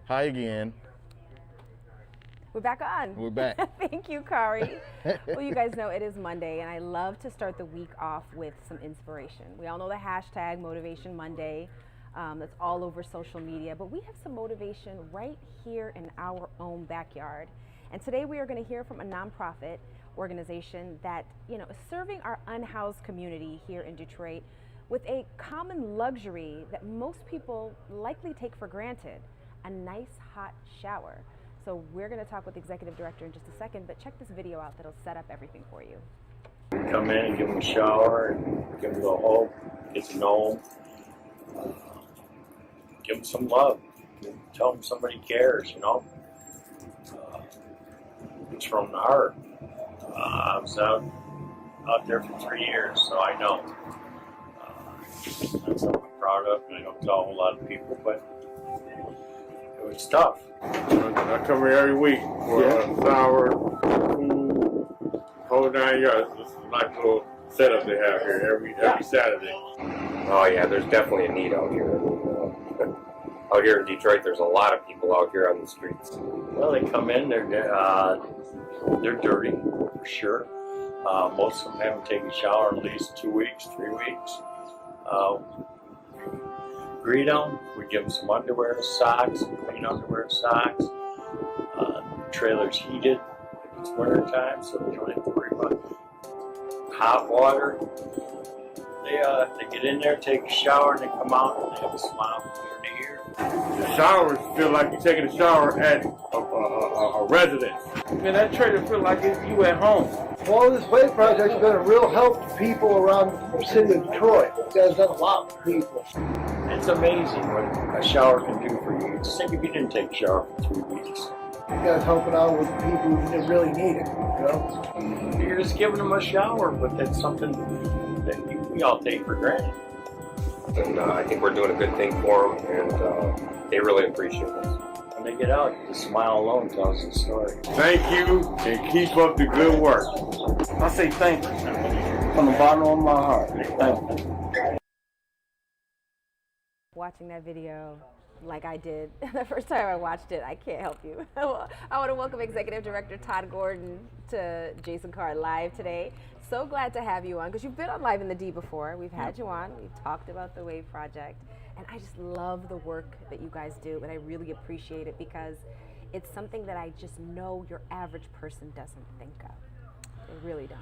Hi again. We're back on. We're back. Thank you, Carr. Well, you guys know it is Monday, and I love to start the week off with some inspiration. We all know the hashtag Motivation Monday. That's all over social media, but we have some motivation right here in our own backyard. And today we are going to hear from a nonprofit organization that is serving our unhoused community here in Detroit with a common luxury that most people likely take for granted: a nice hot shower. So we're going to talk with the executive director in just a second, but check this video out that'll set up everything for you. Come in and give them a shower, and give them a hug, get to know them, give them some love, tell them somebody cares, It's from the heart. I was out there for 3 years, so I know. That's something I'm proud of, and I don't tell a whole lot of people, but it was tough. I come here every week for a shower, food, whole 9 yards. This is a nice little setup they have here every Saturday. Oh yeah, there's definitely a need out here. Out here in Detroit, there's a lot of people out here on the streets. Well, they come in, they're dirty, for sure. Most of them haven't taken a shower in at least 2 weeks, 3 weeks. Greet them, we give them some underwear, socks, clean underwear, socks. The trailer's heated if it's winter time, so they don't have to worry about hot water. They get in there, take a shower, and they come out and they have a smile from ear to ear. The showers feel like you're taking a shower at a residence. Man, that trailer feel like it's you at home. Well, this wave project's been a real help to people around the city of Detroit. You guys done a lot for people. It's amazing what a shower can do for you. Just think if you didn't take a shower for 3 weeks. You guys helping out with people who really need it, You're just giving them a shower, but that's something that we all take for granted. And I think we're doing a good thing for them, and they really appreciate us. When they get out, the smile alone tells the story. Thank you, and keep up the good work. I say thank you from the bottom of my heart. Thank you. Watching that video like I did the first time I watched it, I can't help you. I want to welcome Executive Director Todd Gordon to Jason Carr Live today. So glad to have you on, because you've been on Live in the D before. We've had you on. We've talked about the WAVE project. And I just love the work that you guys do, and I really appreciate it because it's something that I just know your average person doesn't think of. They really don't.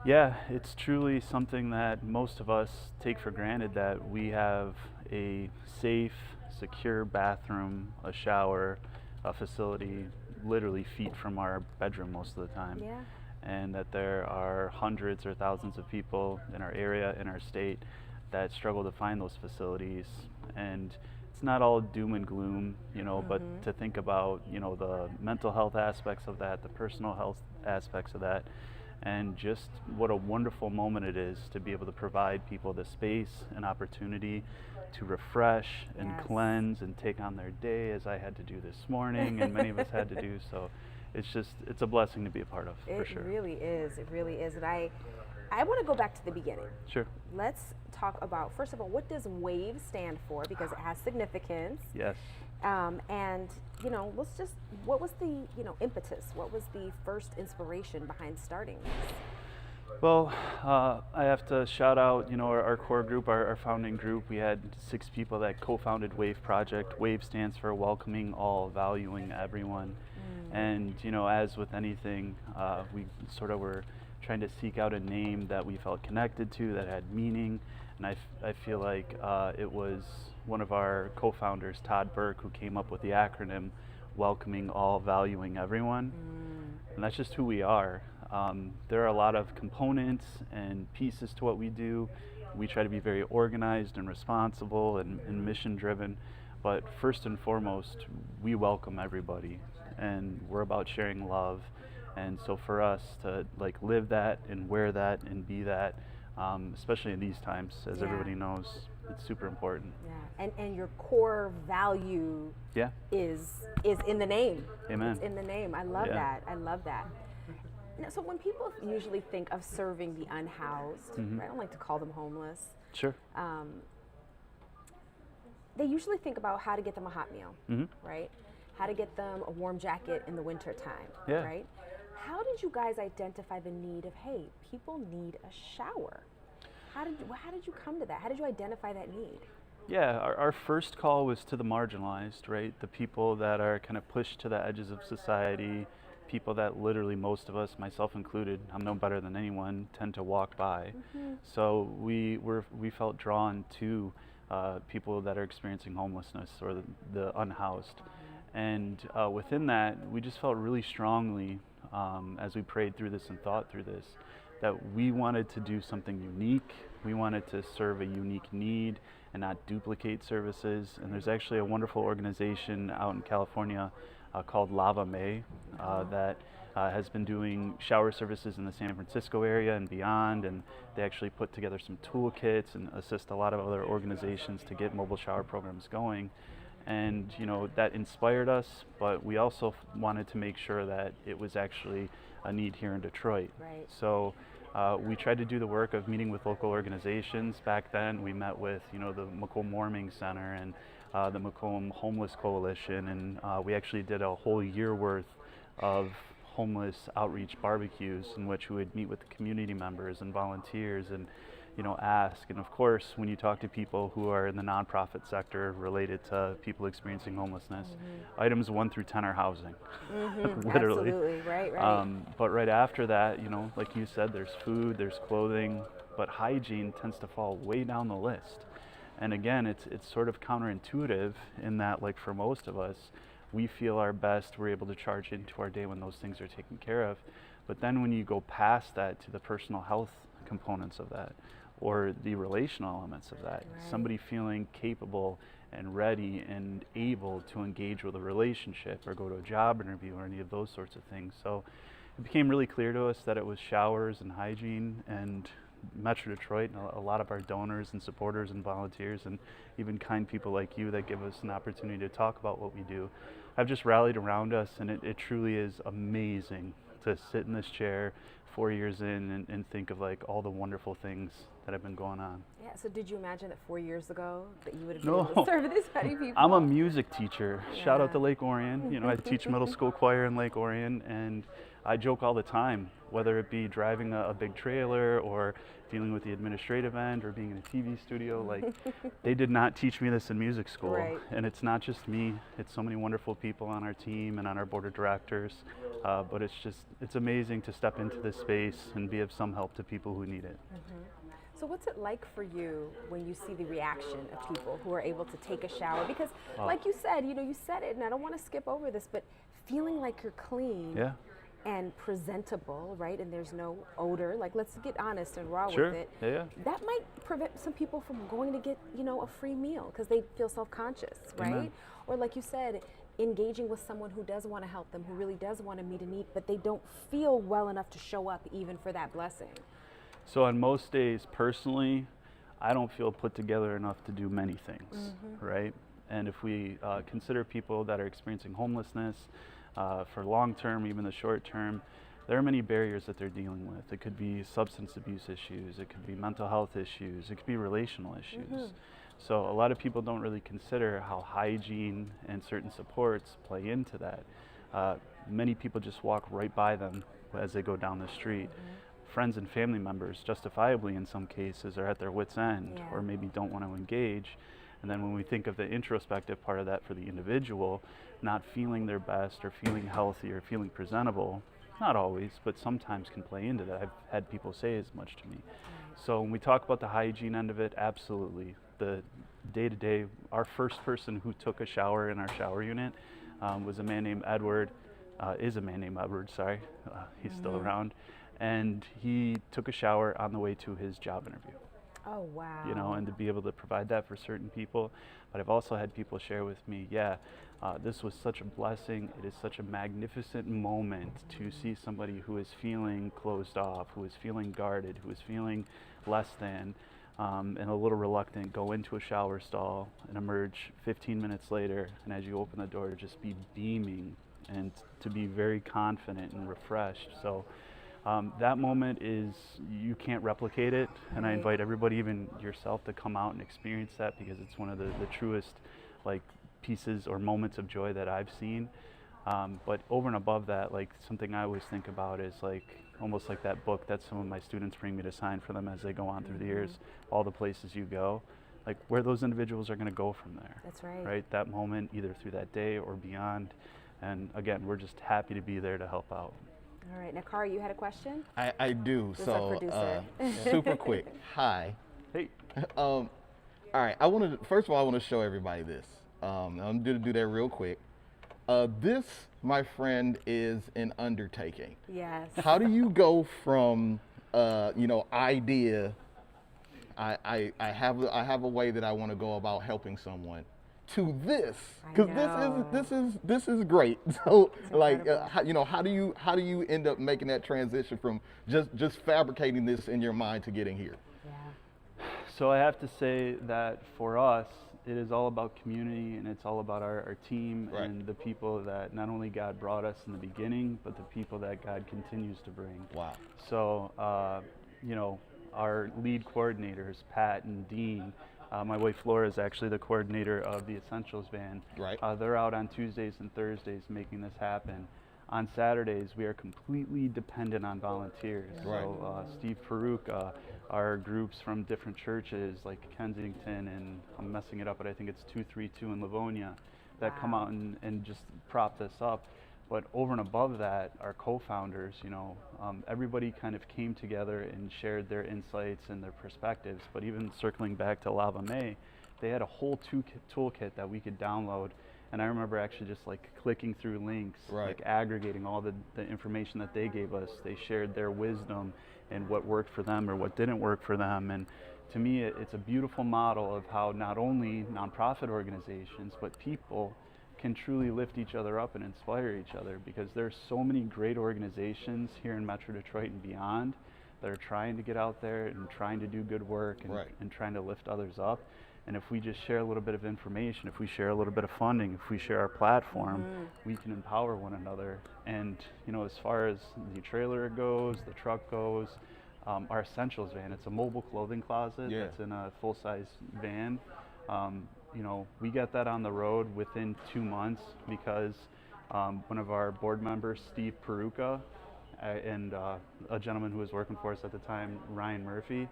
Yeah, it's truly something that most of us take for granted, that we have a safe, secure bathroom, a shower, a facility literally feet from our bedroom most of the time. Yeah. And that there are hundreds or thousands of people in our area, in our state, that struggle to find those facilities. And it's not all doom and gloom, but to think about, the mental health aspects of that, the personal health aspects of that, and just what a wonderful moment it is to be able to provide people the space and opportunity to refresh and cleanse and take on their day, as I had to do this morning and many of us had to do. So it's a blessing to be a part of, for sure. It really is. It really is. And I want to go back to the beginning. Sure. Let's talk about, first of all, what does WAVE stand for? Because it has significance. Yes. And, what was the, impetus? What was the first inspiration behind starting this? Well, I have to shout out, our core group, our founding group. We had 6 people that co-founded WAVE Project. WAVE stands for Welcoming All, Valuing Everyone. And, as with anything, we sort of were trying to seek out a name that we felt connected to, that had meaning. And I feel like it was one of our co-founders, Todd Burke, who came up with the acronym Welcoming All, Valuing Everyone. And that's just who we are. There are a lot of components and pieces to what we do. We try to be very organized and responsible and mission driven. But first and foremost, we welcome everybody. And we're about sharing love. And so for us to live that and wear that and be that, especially in these times, as everybody knows, it's super important. Yeah, and your core value is in the name. Amen. It's in the name. I love that. I love that. Now, so when people usually think of serving the unhoused, I don't like to call them homeless. Sure. they usually think about how to get them a hot meal, Mm-hmm. right? How to get them a warm jacket in the winter time, Yeah. right? How did you guys identify the need of, hey, people need a shower? How did you come to that? How did you identify that need? Yeah, our first call was to the marginalized, right? The people that are kind of pushed to the edges of society, people that literally most of us, myself included, I'm no better than anyone, tend to walk by. So we felt drawn to people that are experiencing homelessness or the unhoused. And within that, we just felt really strongly as we prayed through this and thought through this, that we wanted to do something unique. We wanted to serve a unique need and not duplicate services. And there's actually a wonderful organization out in California called Lava May that has been doing shower services in the San Francisco area and beyond. And they actually put together some toolkits and assist a lot of other organizations to get mobile shower programs going. And that inspired us, but we also wanted to make sure that it was actually a need here in Detroit. Right. So we tried to do the work of meeting with local organizations. Back then we met with the Macomb Warming Center and the Macomb Homeless Coalition, and we actually did a whole year worth of homeless outreach barbecues in which we would meet with the community members and volunteers and ask. And of course, when you talk to people who are in the nonprofit sector related to people experiencing homelessness, items 1 through 10 are housing, literally. Absolutely, right. But right after that, like you said, there's food, there's clothing, but hygiene tends to fall way down the list. And again, it's sort of counterintuitive in that, like for most of us, we feel our best, we're able to charge into our day when those things are taken care of. But then when you go past that to the personal health components of that, or the relational elements of that, somebody feeling capable and ready and able to engage with a relationship or go to a job interview or any of those sorts of things. So it became really clear to us that it was showers and hygiene, and Metro Detroit and a lot of our donors and supporters and volunteers and even kind people like you that give us an opportunity to talk about what we do have just rallied around us, and it truly is amazing to sit in this chair 4 years in and think of like all the wonderful things that have been going on. Yeah, so did you imagine that 4 years ago that you would have been No. able to serve this many people? I'm a music teacher. Shout out to Yeah. Lake Orion. I teach middle school choir in Lake Orion, and I joke all the time, whether it be driving a big trailer or dealing with the administrative end or being in a TV studio, like they did not teach me this in music school. Right. And it's not just me, it's so many wonderful people on our team and on our board of directors. But it's amazing to step into this space and be of some help to people who need it. So what's it like for you when you see the reaction of people who are able to take a shower? Because like you said, you said it, and I don't want to skip over this, but feeling like you're clean Yeah. and presentable, right? And there's no odor. Like, let's get honest and raw Sure. with it. Yeah. That might prevent some people from going to get, a free meal because they feel self-conscious, right? Amen. Or like you said, engaging with someone who does want to help them, who really does want to meet a need, but they don't feel well enough to show up even for that blessing. So on most days, personally, I don't feel put together enough to do many things, right? And if we consider people that are experiencing homelessness for long term, even the short term, there are many barriers that they're dealing with. It could be substance abuse issues, it could be mental health issues, it could be relational issues. So a lot of people don't really consider how hygiene and certain supports play into that. Many people just walk right by them as they go down the street. Friends and family members, justifiably in some cases, are at their wits' end or maybe don't want to engage. And then when we think of the introspective part of that for the individual, not feeling their best or feeling healthy or feeling presentable, not always, but sometimes can play into that. I've had people say as much to me. So when we talk about the hygiene end of it, absolutely. The day-to-day, our first person who took a shower in our shower unit was a man named Edward, is a man named Edward, sorry, he's still around. And he took a shower on the way to his job interview. Oh, wow. And to be able to provide that for certain people. But I've also had people share with me, this was such a blessing. It is such a magnificent moment to see somebody who is feeling closed off, who is feeling guarded, who is feeling less than, and a little reluctant, go into a shower stall and emerge 15 minutes later, and as you open the door, to just be beaming and to be very confident and refreshed. So That moment is, you can't replicate it, and I invite everybody, even yourself, to come out and experience that, because it's one of the truest like pieces or moments of joy that I've seen. But over and above that, like something I always think about is like almost like that book that some of my students bring me to sign for them as they go on through the years, all the places you go, like where those individuals are going to go from there. That's right. Right, that moment, either through that day or beyond. And again, we're just happy to be there to help out. All right, now Carr, you had a question? I do. This is our producer. Super quick. Hi. Hey. All right. First of all, I want to show everybody this. I'm going to do that real quick. This, my friend, is an undertaking. Yes. How do you go from, idea? I have a way that I want to go about helping someone, to this, because this is great. So how do you end up making that transition from just fabricating this in your mind to getting here? Yeah. So I have to say that for us, it is all about community, and it's all about our team and the people that not only God brought us in the beginning, but the people that God continues to bring. Wow. So our lead coordinators, Pat and Dean. My wife Laura is actually the coordinator of the Essentials Van. Right. They're out on Tuesdays and Thursdays making this happen. On Saturdays, we are completely dependent on volunteers. Right. So Steve Peruka, our groups from different churches like Kensington, and I'm messing it up, but I think it's 232 in Livonia, that come out and just prop this up. But over and above that, our co-founders, everybody kind of came together and shared their insights and their perspectives. But even circling back to Lava May, they had a whole toolkit that we could download. And I remember actually just like clicking through links, like aggregating all the information that they gave us. They shared their wisdom and what worked for them or what didn't work for them. And to me, it's a beautiful model of how not only nonprofit organizations, but people can truly lift each other up and inspire each other, because there's so many great organizations here in Metro Detroit and beyond that are trying to get out there and trying to do good work and trying to lift others up. And if we just share a little bit of information, if we share a little bit of funding, if we share our platform, we can empower one another. And as far as the trailer goes, the truck goes, our Essentials Van, it's a mobile clothing closet that's in a full-size van. We got that on the road within 2 months because one of our board members, Steve Peruka, and a gentleman who was working for us at the time, Ryan Murphy,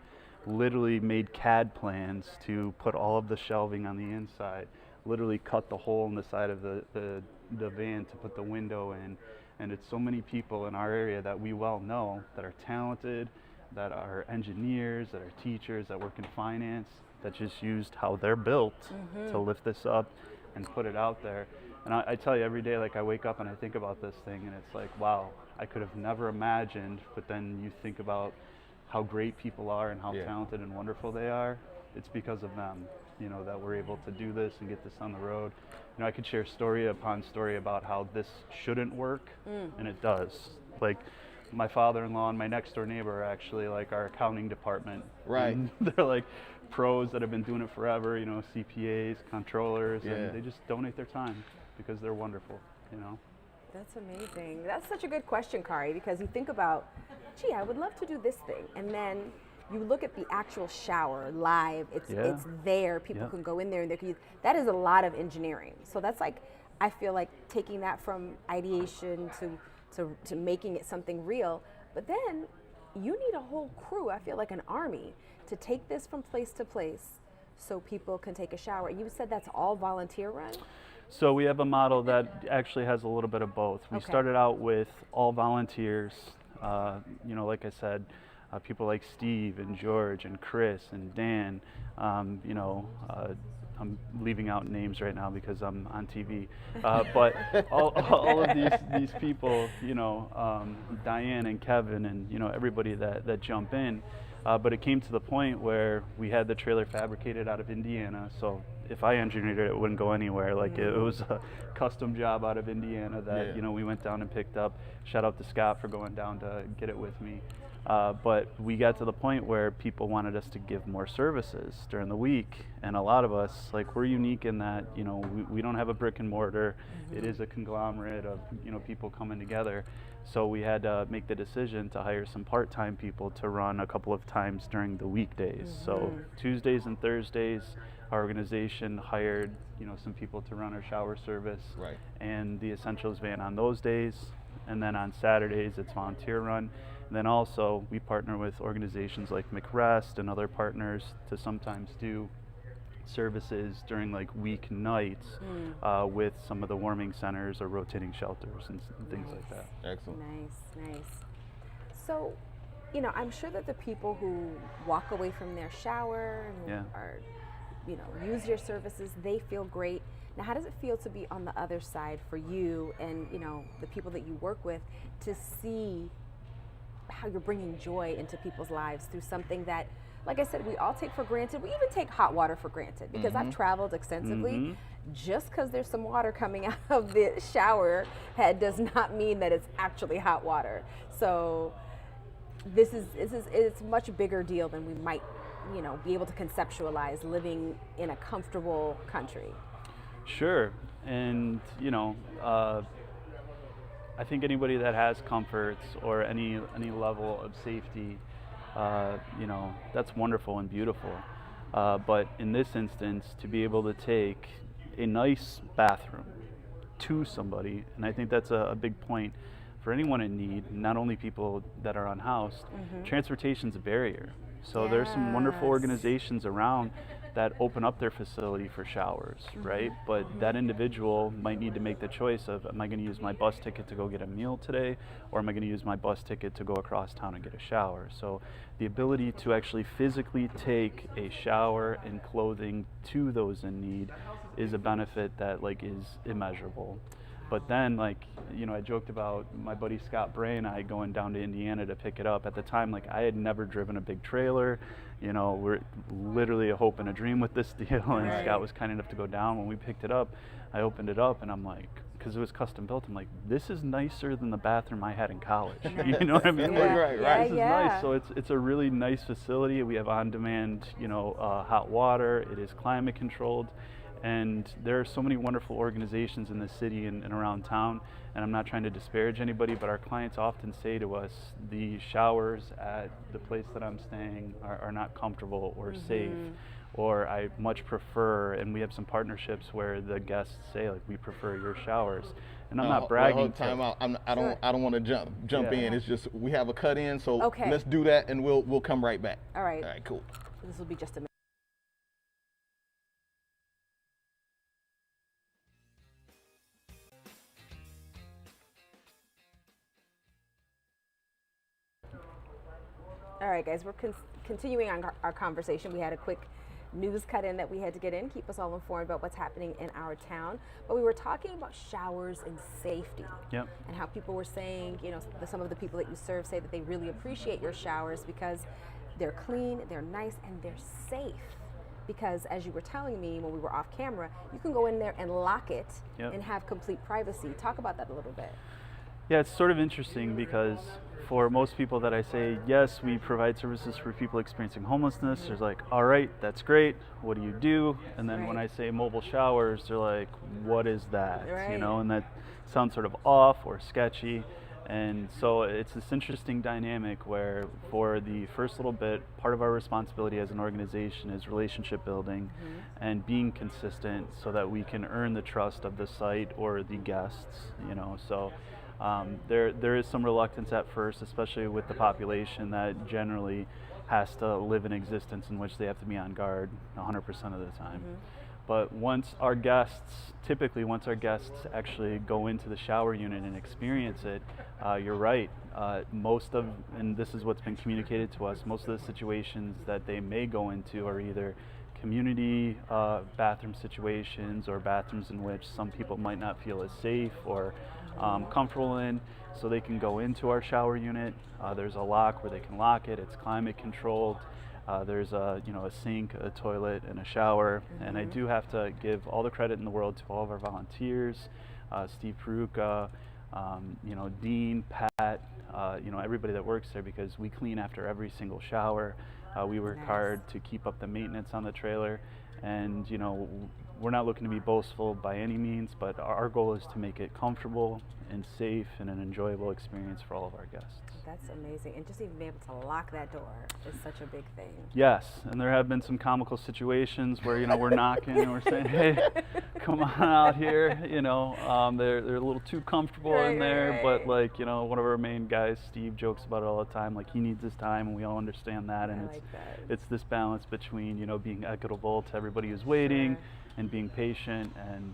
literally made CAD plans to put all of the shelving on the inside, literally cut the hole in the side of the van to put the window in. And it's so many people in our area that we well know that are talented, that are engineers, that are teachers, that work in finance, that just used how they're built to lift this up and put it out there. And I tell you, every day, like I wake up and I think about this thing, and it's like, wow, I could have never imagined. But then you think about how great people are and how talented and wonderful they are. It's because of them, that we're able to do this and get this on the road. I could share story upon story about how this shouldn't work, and it does. Like, my father-in-law and my next-door neighbor are actually like our accounting department. Right. And they're like pros that have been doing it forever, CPAs, controllers, and they just donate their time because they're wonderful, That's amazing. That's such a good question, Kari, because you think about, gee, I would love to do this thing. And then you look at the actual shower live, it's there, people can go in there and they can use, that is a lot of engineering. So that's like, I feel like taking that from ideation to making it something real. But then you need a whole crew, I feel like an army, to take this from place to place so people can take a shower. You said that's all volunteer run? So we have a model that actually has a little bit of both. We started out with all volunteers, like I said, people like Steve and George and Chris and Dan, I'm leaving out names right now because I'm on TV, but all of these people, Diane and Kevin and everybody that jump in, but it came to the point where we had the trailer fabricated out of Indiana, so if I engineered it, it wouldn't go anywhere. Like it was a custom job out of Indiana that we went down and picked up. Shout out to Scott for going down to get it with me. But we got to the point where people wanted us to give more services during the week, and a lot of us, like, we're unique in that, you know, we don't have a brick and mortar. It is a conglomerate of, you know, people coming together. So we had to make the decision to hire some part-time people to run a couple of times during the weekdays. So Tuesdays and Thursdays, our organization hired, you know, some people to run our shower service and the essentials van on those days. And then on Saturdays, it's volunteer run. And then also we partner with organizations like McRest and other partners to sometimes do services during like weeknights with some of the warming centers or rotating shelters and things like that. Excellent. Nice. So, you know, I'm sure that the people who walk away from their shower and who are, you know, use your services, they feel great. Now, how does it feel to be on the other side for you and, you know, the people that you work with, to see how you're bringing joy into people's lives through something that, like I said, we all take for granted. We even take hot water for granted, because I've traveled extensively. Just because there's some water coming out of the shower head does not mean that it's actually hot water. So it's a much bigger deal than we might, you know, be able to conceptualize living in a comfortable country. Sure. And, you know, I think anybody that has comforts or any level of safety, you know, that's wonderful and beautiful. But in this instance, to be able to take a nice bathroom to somebody, and I think that's a big point for anyone in need, not only people that are unhoused, transportation's a barrier. So there's some wonderful organizations around that open up their facility for showers, right? But that individual might need to make the choice of, am I going to use my bus ticket to go get a meal today, or am I going to use my bus ticket to go across town and get a shower? So the ability to actually physically take a shower and clothing to those in need is a benefit that like is immeasurable. But then, like, you know, I joked about my buddy Scott Bray and I going down to Indiana to pick it up. At the time, like, I had never driven a big trailer. You know, we're literally a hope and a dream with this deal. And Scott was kind enough to go down. When we picked it up, I opened it up and I'm like, because it was custom built, I'm like, this is nicer than the bathroom I had in college. You know what I mean? This is nice. So it's a really nice facility. We have on-demand, you know, hot water. It is climate controlled. And there are so many wonderful organizations in the city and around town, and I'm not trying to disparage anybody, but our clients often say to us, the showers at the place that I'm staying are not comfortable or safe, or I much prefer, and we have some partnerships where the guests say, like, we prefer your showers. And I'm not bragging. Time out. I don't want to jump in. It's just we have a cut in, so let's do that, and we'll come right back. All right. All right, cool. So this will be just a minute. All right, guys, we're continuing on our conversation. We had a quick news cut in that we had to get in, keep us all informed about what's happening in our town. But we were talking about showers and safety, and how people were saying, you know, some of the people that you serve say that they really appreciate your showers because they're clean, they're nice, and they're safe. Because as you were telling me when we were off camera, you can go in there and lock it and have complete privacy. Talk about that a little bit. Yeah, it's sort of interesting because for most people that I say, yes, we provide services for people experiencing homelessness, there's like, all right, that's great, what do you do? And then when I say mobile showers, they're like, what is that? You know, and that sounds sort of off or sketchy. And so it's this interesting dynamic where for the first little bit, part of our responsibility as an organization is relationship building and being consistent so that we can earn the trust of the site or the guests, you know. So there is some reluctance at first, especially with the population that generally has to live an existence in which they have to be on guard 100% of the time. But once our guests actually go into the shower unit and experience it, you're right. And this is what's been communicated to us, most of the situations that they may go into are either community bathroom situations or bathrooms in which some people might not feel as safe or comfortable in, so they can go into our shower unit. There's a lock where they can lock it. It's climate controlled. There's a sink, a toilet, and a shower. And I do have to give all the credit in the world to all of our volunteers, Steve Peruka, You know, Dean, Pat, you know, everybody that works there, because we clean after every single shower. We work hard to keep up the maintenance on the trailer, and you know, we're not looking to be boastful by any means, but our goal is to make it comfortable and safe and an enjoyable experience for all of our guests. That's amazing. And just even be able to lock that door is such a big thing. Yes, and there have been some comical situations where, you know, we're knocking and we're saying, hey, come on out here. You know, they're a little too comfortable in there, but like, you know, one of our main guys, Steve, jokes about it all the time. Like, he needs his time, and we all understand that. And it's this balance between, you know, being equitable to everybody who's waiting and being patient, and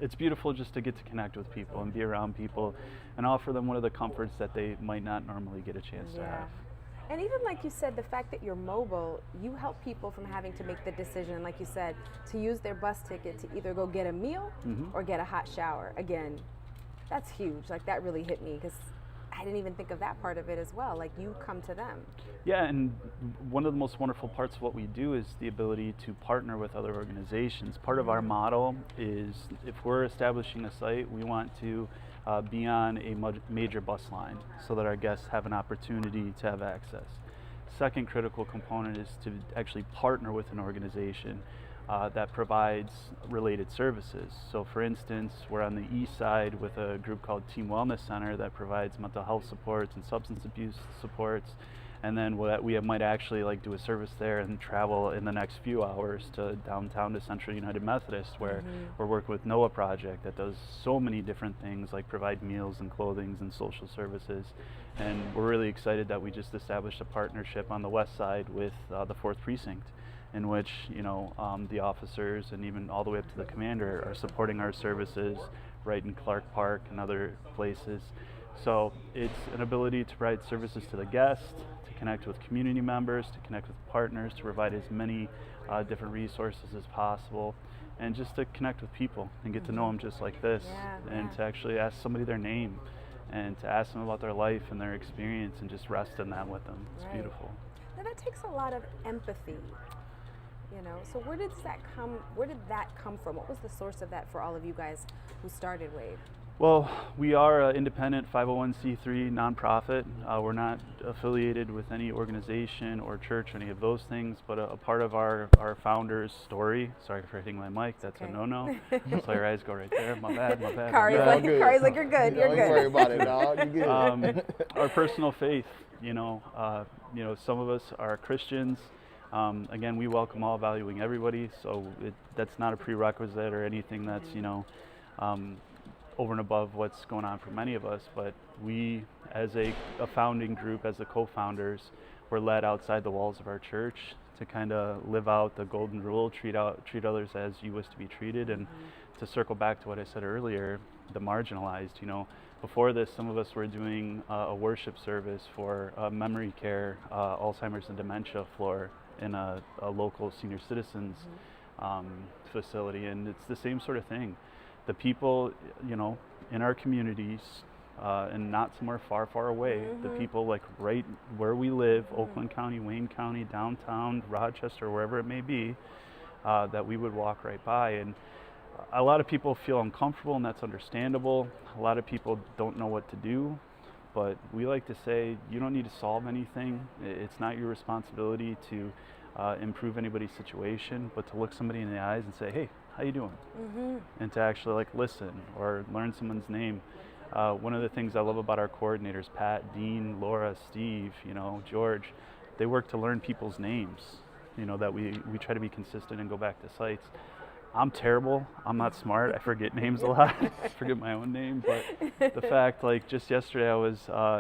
it's beautiful just to get to connect with people and be around people and offer them one of the comforts that they might not normally get a chance to have. And even like you said, the fact that you're mobile, you help people from having to make the decision, like you said, to use their bus ticket to either go get a meal or get a hot shower. Again, that's huge. Like, that really hit me, because I didn't even think of that part of it as well. Like, you come to them. Yeah, and one of the most wonderful parts of what we do is the ability to partner with other organizations. Part of our model is, if we're establishing a site, we want to be on a major bus line so that our guests have an opportunity to have access. Second critical component is to actually partner with an organization that provides related services. So for instance, we're on the east side with a group called Team Wellness Center that provides mental health supports and substance abuse supports. And then we might actually like do a service there and travel in the next few hours to downtown to Central United Methodist, where we're working with NOAA Project that does so many different things, like provide meals and clothing and social services. And we're really excited that we just established a partnership on the west side with the 4th Precinct, in which, you know, the officers and even all the way up to the commander are supporting our services right in Clark Park and other places. So it's an ability to provide services to the guests, to connect with community members, to connect with partners, to provide as many different resources as possible, and just to connect with people and get to know them just like this, and to actually ask somebody their name and to ask them about their life and their experience and just rest in that with them. It's beautiful. Now, that takes a lot of empathy. You know, so where did that come from? What was the source of that for all of you guys who started WAVE? Well, we are an independent 501c3 nonprofit. We're not affiliated with any organization or church or any of those things, but a part of our founder's story. Sorry for hitting my mic, that's a no-no. Just let your eyes go right there. My bad. Carr's like, you're good, you're good. Don't worry about it, dog. You're good. Our personal faith, you know, some of us are Christians. Again, we welcome all, valuing everybody, so that's not a prerequisite or anything that's, you know, over and above what's going on for many of us. But we, as a founding group, as the co-founders, were led outside the walls of our church to kind of live out the golden rule, treat others as you wish to be treated. And to circle back to what I said earlier, the marginalized, you know, before this, some of us were doing a worship service for a memory care, Alzheimer's and dementia floor in a local senior citizens facility, and it's the same sort of thing. The people, you know, in our communities, and not somewhere far away, the people like right where we live, Oakland County, Wayne County, downtown, Rochester, wherever it may be, that we would walk right by. And a lot of people feel uncomfortable, and that's understandable. A lot of people don't know what to do. But we like to say, you don't need to solve anything. It's not your responsibility to improve anybody's situation, but to look somebody in the eyes and say, hey, how you doing? And to actually like listen or learn someone's name. One of the things I love about our coordinators, Pat, Dean, Laura, Steve, you know, George, they work to learn people's names, you know, that we try to be consistent and go back to sites. I'm terrible. I'm not smart. I forget names a lot. I forget my own name. But the fact, like just yesterday, I was,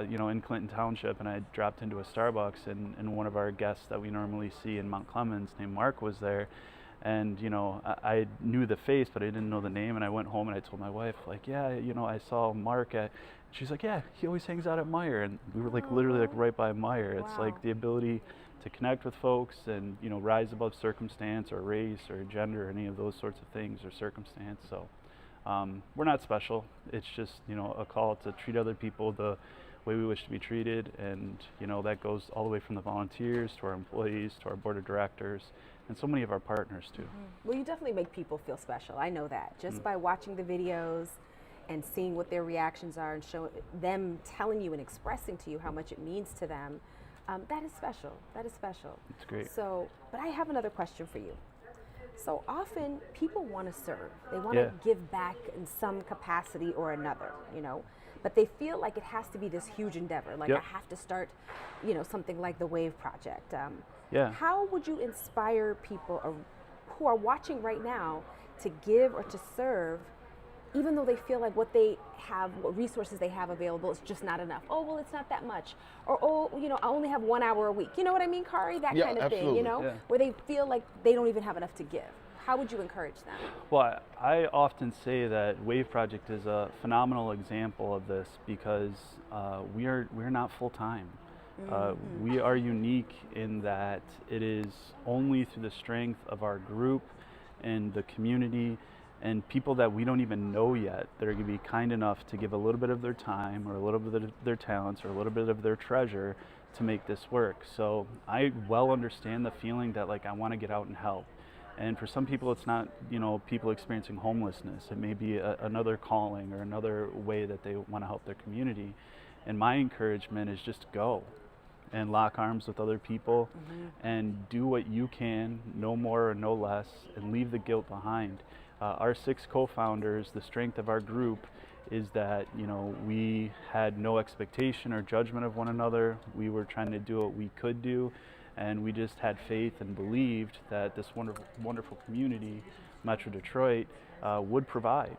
you know, in Clinton Township, and I dropped into a Starbucks, and one of our guests that we normally see in Mount Clemens, named Mark, was there. And, you know, I knew the face, but I didn't know the name. And I went home and I told my wife, like, yeah, you know, I saw Mark at. She's like, yeah, he always hangs out at Meyer, and we were like literally like right by Meyer. It's like the ability to connect with folks and, you know, rise above circumstance or race or gender or any of those sorts of things or circumstance. So we're not special. It's just, you know, a call to treat other people the way we wish to be treated. And, you know, that goes all the way from the volunteers to our employees to our board of directors and so many of our partners too. Well, you definitely make people feel special. I know that just by watching the videos and seeing what their reactions are and show them telling you and expressing to you how much it means to them, that is special. That is special. It's great. So, but I have another question for you. So often people want to serve. They want to give back in some capacity or another, you know, but they feel like it has to be this huge endeavor. Like I have to start, you know, something like the WAVE project. How would you inspire people who are watching right now to give or to serve, even though they feel like what they have, what resources they have available is just not enough? Oh, well, it's not that much. Or, oh, you know, I only have 1 hour a week. You know what I mean, Carr? That kind of thing, you know, where they feel like they don't even have enough to give. How would you encourage them? Well, I often say that WAVE Project is a phenomenal example of this because we're not full-time. We are unique in that it is only through the strength of our group and the community and people that we don't even know yet that are going to be kind enough to give a little bit of their time or a little bit of their talents or a little bit of their treasure to make this work. So I well understand the feeling that like I want to get out and help. And for some people it's not, you know, people experiencing homelessness. It may be another calling or another way that they want to help their community. And my encouragement is just go and lock arms with other people and do what you can, no more or no less, and leave the guilt behind. Our 6 co-founders, the strength of our group is that, you know, we had no expectation or judgment of one another. We were trying to do what we could do, and we just had faith and believed that this wonderful, wonderful community, Metro Detroit, would provide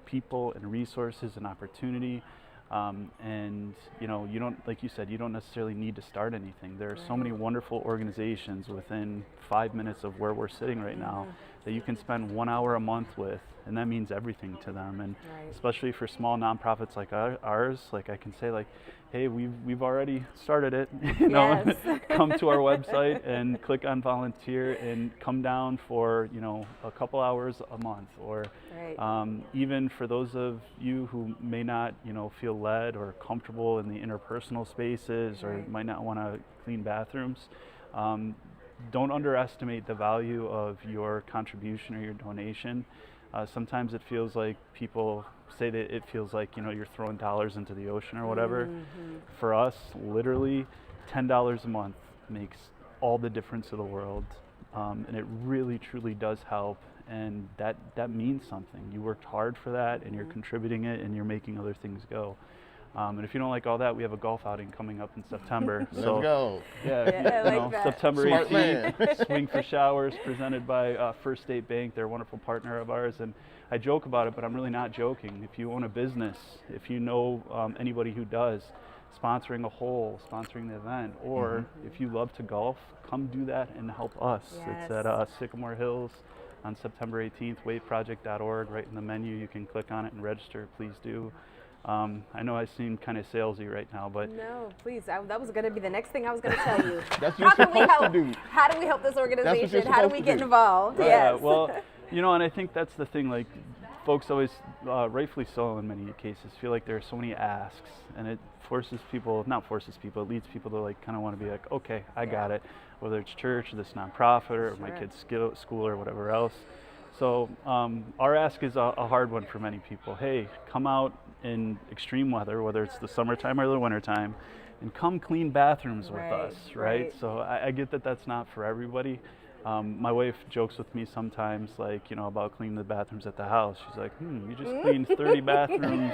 people and resources and opportunity. And you know, you don't, like you said, you don't necessarily need to start anything. There are so many wonderful organizations within 5 minutes of where we're sitting right now that you can spend 1 hour a month with, and that means everything to them. And especially for small nonprofits like ours, like I can say like, hey, we've already started it, you know, come to our website and click on volunteer and come down for, you know, a couple hours a month, or even for those of you who may not, you know, feel led or comfortable in the interpersonal spaces or might not want to clean bathrooms, don't underestimate the value of your contribution or your donation. Sometimes it feels like people say that it feels like, you know, you're throwing dollars into the ocean or whatever. For us, literally $10 a month makes all the difference in the world, and it really truly does help, and that means something. You worked hard for that, and you're contributing it, and you're making other things go. And if you don't like all that, we have a golf outing coming up in September. So, let's go. Yeah, I like that. September Smart 18th, Swing for Showers, presented by First State Bank. They're a wonderful partner of ours. And I joke about it, but I'm really not joking. If you own a business, if you know anybody who does, sponsoring a hole, sponsoring the event, or if you love to golf, come do that and help us. It's at Sycamore Hills on September 18th, waveproject.org. Right in the menu, you can click on it and register. Please do. I know I seem kind of salesy right now, but no, please. That was going to be the next thing I was going to tell you. That's what you're supposed to do. How do we help this organization? How do we get involved? Yeah, well, you know, and I think that's the thing. Like, folks always, rightfully so in many cases, feel like there are so many asks, and it forces people, not forces people, it leads people to like kind of want to be like, okay, I got it. Whether it's church, or this nonprofit, or my kid's school, or whatever else. So our ask is a hard one for many people. Hey, come out in extreme weather, whether it's the summertime or the wintertime, and come clean bathrooms with us, right? So I get that that's not for everybody. My wife jokes with me sometimes, like, you know, about cleaning the bathrooms at the house. She's like, you just cleaned 30 bathrooms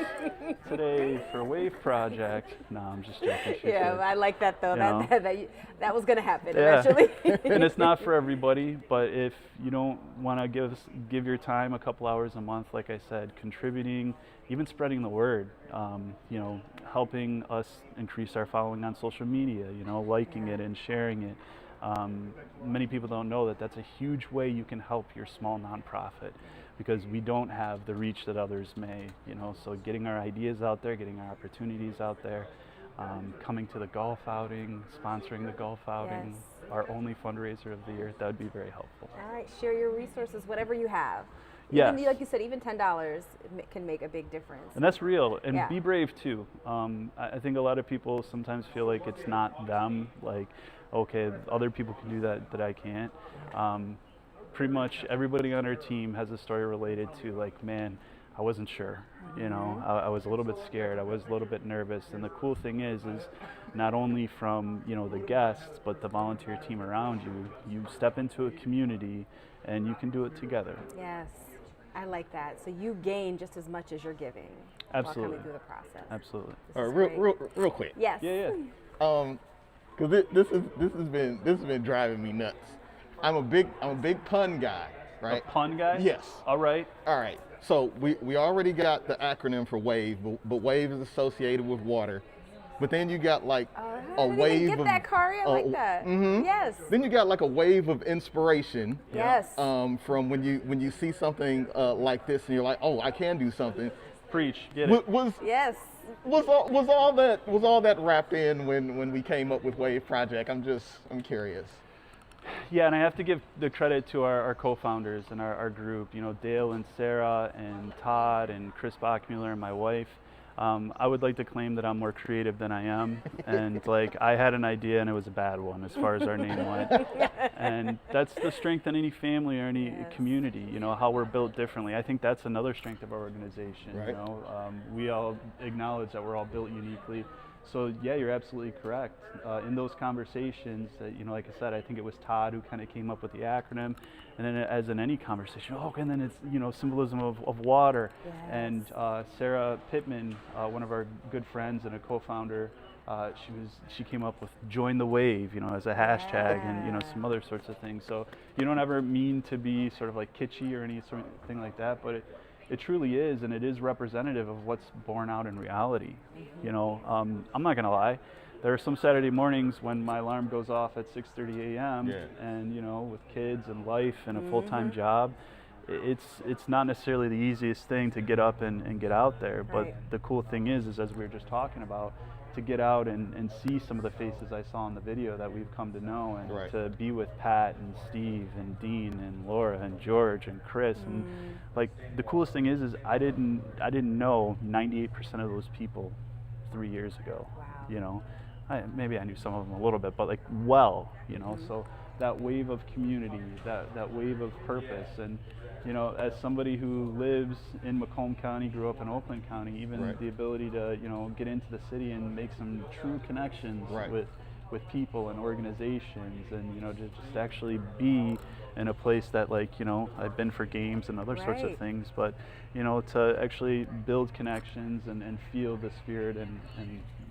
today for a WAVE project. No, I'm just joking. I like that though. That was going to happen eventually. And it's not for everybody, but if you don't want to give your time a couple hours a month, like I said, contributing, even spreading the word, you know, helping us increase our following on social media, you know, liking it and sharing it. Many people don't know that that's a huge way you can help your small nonprofit, because we don't have the reach that others may, you know, so getting our ideas out there, getting our opportunities out there, coming to the golf outing, sponsoring the golf outing, our only fundraiser of the year, that would be very helpful. All right, share your resources, whatever you have. Yes. Like you said, even $10 can make a big difference. And that's real. And be brave too. I think a lot of people sometimes feel like it's not them, like, okay, other people can do that I can't. Pretty much everybody on our team has a story related to like, man, I wasn't sure. You know, I was a little bit scared. I was a little bit nervous. And the cool thing is not only from, you know, the guests, but the volunteer team around you. You step into a community, and you can do it together. Yes, I like that. So you gain just as much as you're giving. Absolutely. While coming through the process. Absolutely. This All is right, great. real quick. Yes. Yeah. Because this has been driving me nuts. I'm a big pun guy, right? A pun guy? Yes. All right. All right. So we already got the acronym for WAVE, but WAVE is associated with water. But then you got like I a didn't wave even get of that, Carr. I like that. Yes. Then you got like a wave of inspiration. Yes. From when you see something like this and you're like, oh, I can do something. Preach. Get it. Yes. Was all that wrapped in when we came up with Wave Project? I'm curious. Yeah, and I have to give the credit to our co-founders and our group, you know, Dale and Sarah and Todd and Chris Bachmuller and my wife. I would like to claim that I'm more creative than I am, and like I had an idea and it was a bad one as far as our name went. And that's the strength in any family or any community, you know, how we're built differently. I think that's another strength of our organization. Right. You know, we all acknowledge that we're all built uniquely. So yeah, you're absolutely correct. In those conversations, you know, like I said, I think it was Todd who kind of came up with the acronym, and then as in any conversation, and then it's, you know, symbolism of water. Yes. And Sarah Pittman, one of our good friends and a co-founder, she came up with "Join the Wave," you know, as a hashtag, and you know, some other sorts of things. So you don't ever mean to be sort of like kitschy or any sort of thing like that, but it truly is, and it is representative of what's borne out in reality. You know, I'm not gonna lie. There are some Saturday mornings when my alarm goes off at 6:30 a.m. And you know, with kids and life and a full-time job, it's not necessarily the easiest thing to get up and get out there. But the cool thing is as we were just talking about, to get out and see some of the faces I saw in the video that we've come to know, and to be with Pat and Steve and Dean and Laura and George and Chris, and like the coolest thing is I didn't know 98% of those people 3 years ago. Wow. You know, maybe I knew some of them a little bit, but like you know, so that wave of community, that wave of purpose, and you know, as somebody who lives in Macomb County, grew up in Oakland County, even the ability to, you know, get into the city and make some true connections with people and organizations, and you know, just actually be in a place that, like, you know, I've been for games and other sorts of things, but you know, to actually build connections and feel the spirit and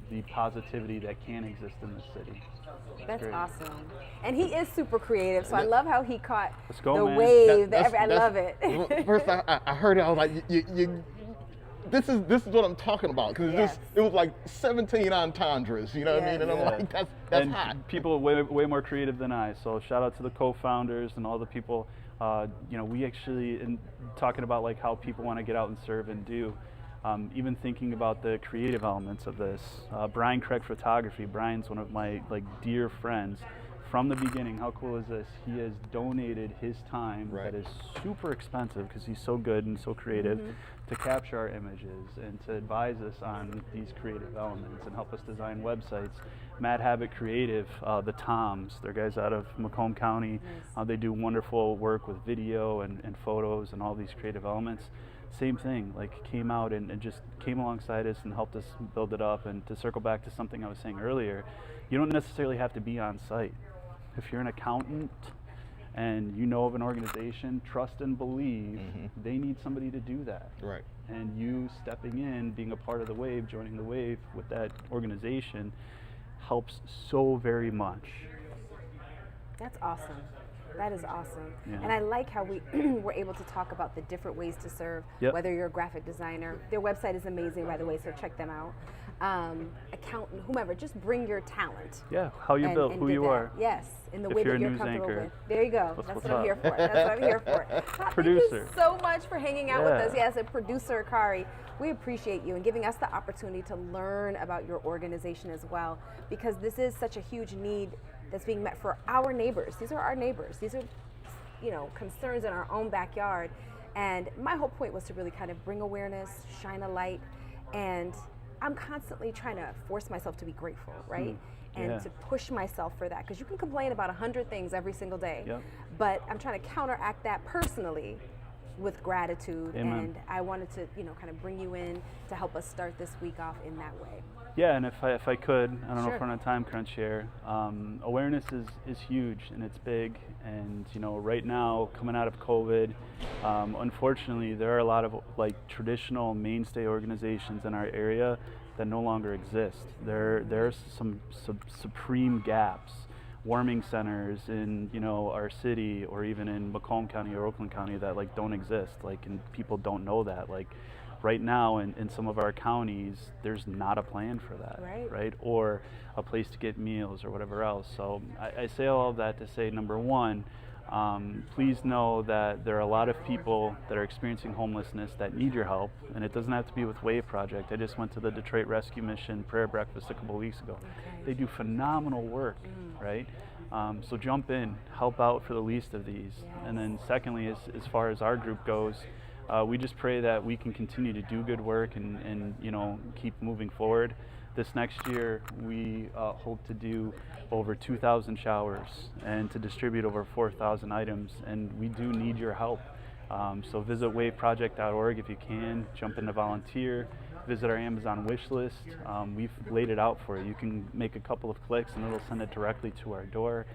the positivity that can exist in the city. That's great. Awesome. And he is super creative, so I love how he caught the man. wave. I love it. First, I heard it. I was like, this is what I'm talking about, because it was like 17 entendres. You know what I mean? And I'm like, that's hot. People way more creative than I. So shout out to the co-founders and all the people. You know, we actually, in talking about like how people want to get out and serve and do. Even thinking about the creative elements of this, Brian Craig Photography. Brian's one of my dear friends from the beginning. How cool is this? He has donated his time that is super expensive because he's so good and so creative to capture our images and to advise us on these creative elements and help us design websites. Mad Habit Creative, the Toms, they're guys out of Macomb County. They do wonderful work with video and photos and all these creative elements. Same thing, like came out and just came alongside us and helped us build it up. And to circle back to something I was saying earlier, you don't necessarily have to be on site. If you're an accountant and you know of an organization, trust and believe they need somebody to do that. Right. And you stepping in, being a part of the wave, joining the wave with that organization helps so very much. That's awesome. That is awesome. Yeah. And I like how we were able to talk about the different ways to serve, whether you're a graphic designer. Their website is amazing, by the way, so check them out. Accountant, whomever, just bring your talent. Yeah, how you built, who you are. Yes, in the If way you're that a you're news comfortable anchor, with. There you go. That's what I'm here for. That's what I'm here for. Todd, Producer. thank you so much for hanging out with us. Yes, and producer Kari. We appreciate you and giving us the opportunity to learn about your organization as well, because this is such a huge need that's being met for our neighbors. These are our neighbors. These are, you know, concerns in our own backyard. And my whole point was to really kind of bring awareness, shine a light, and I'm constantly trying to force myself to be grateful, right? And to push myself for that, because you can complain about 100 things every single day, but I'm trying to counteract that personally with gratitude. Amen. And I wanted to, kind of bring you in to help us start this week off in that way. Yeah, and if I could, I don't know Sure. if we're on a time crunch here. Awareness is huge and it's big, and right now coming out of COVID, unfortunately there are a lot of like traditional mainstay organizations in our area that no longer exist. There's some supreme gaps. Warming centers in our city or even in Macomb County or Oakland County that like don't exist, and people don't know that. Like right now in some of our counties there's not a plan for that, right? Or a place to get meals or whatever else. So I say all of that to say, number one, please know that there are a lot of people that are experiencing homelessness that need your help, and it doesn't have to be with Wave Project. I just went to the Detroit Rescue Mission prayer breakfast a couple weeks ago. They do phenomenal work, right? So jump in, help out for the least of these. And then secondly, as far as our group goes, we just pray that we can continue to do good work and keep moving forward. This next year, we hope to do over 2,000 showers and to distribute over 4,000 items, and we do need your help. So visit waveproject.org if you can, jump in to volunteer, visit our Amazon wish list. We've laid it out for you. You can make a couple of clicks and it'll send it directly to our door.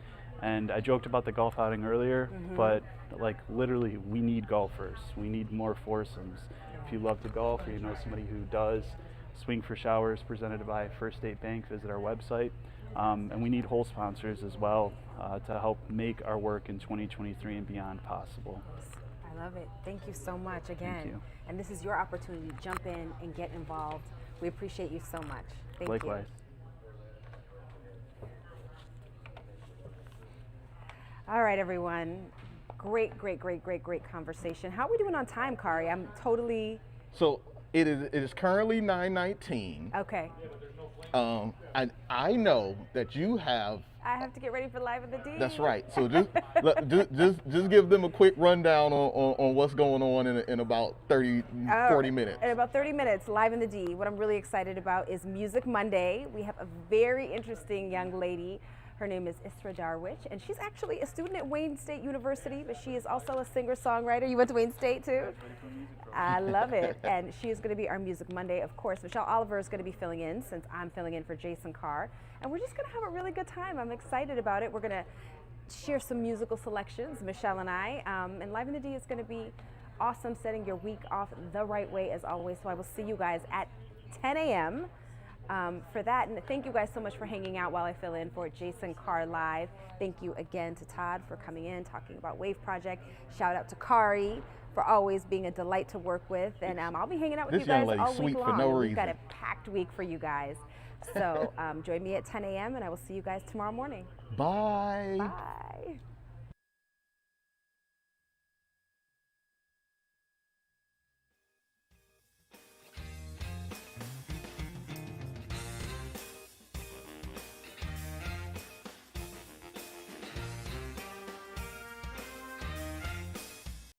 And I joked about the golf outing earlier, but like literally we need golfers. We need more foursomes. If you love to golf or you know somebody who does, Swing for Showers presented by First State Bank, visit our website. And we need whole sponsors as well to help make our work in 2023 and beyond possible. I love it. Thank you so much again. Thank you. And this is your opportunity to jump in and get involved. We appreciate you so much. Thank you. Likewise. All right, everyone. Great conversation. How are we doing on time, Kari? I'm totally... So it is currently 9:19. Okay. I know that you have. I have to get ready for Live in the D. That's right. So just give them a quick rundown on what's going on in about 40 minutes. In about 30 minutes, Live in the D. What I'm really excited about is Music Monday. We have a very interesting young lady. Her name is Isra Darwich, and she's actually a student at Wayne State University, but she is also a singer-songwriter. You went to Wayne State too? I love it. And she is going to be our Music Monday, of course. Michelle Oliver is going to be filling in since I'm filling in for Jason Carr. And we're just going to have a really good time. I'm excited about it. We're going to share some musical selections, Michelle and I. And Live in the D is going to be awesome, setting your week off the right way as always. So I will see you guys at 10 a.m. For that. And thank you guys so much for hanging out while I fill in for Jason Carr Live. Thank you again to Todd for coming in, talking about Wave Project. Shout out to Kari for always being a delight to work with. And I'll be hanging out with you guys all week long. No We've got a packed week for you guys. So join me at 10 a.m. and I will see you guys tomorrow morning. Bye. Bye.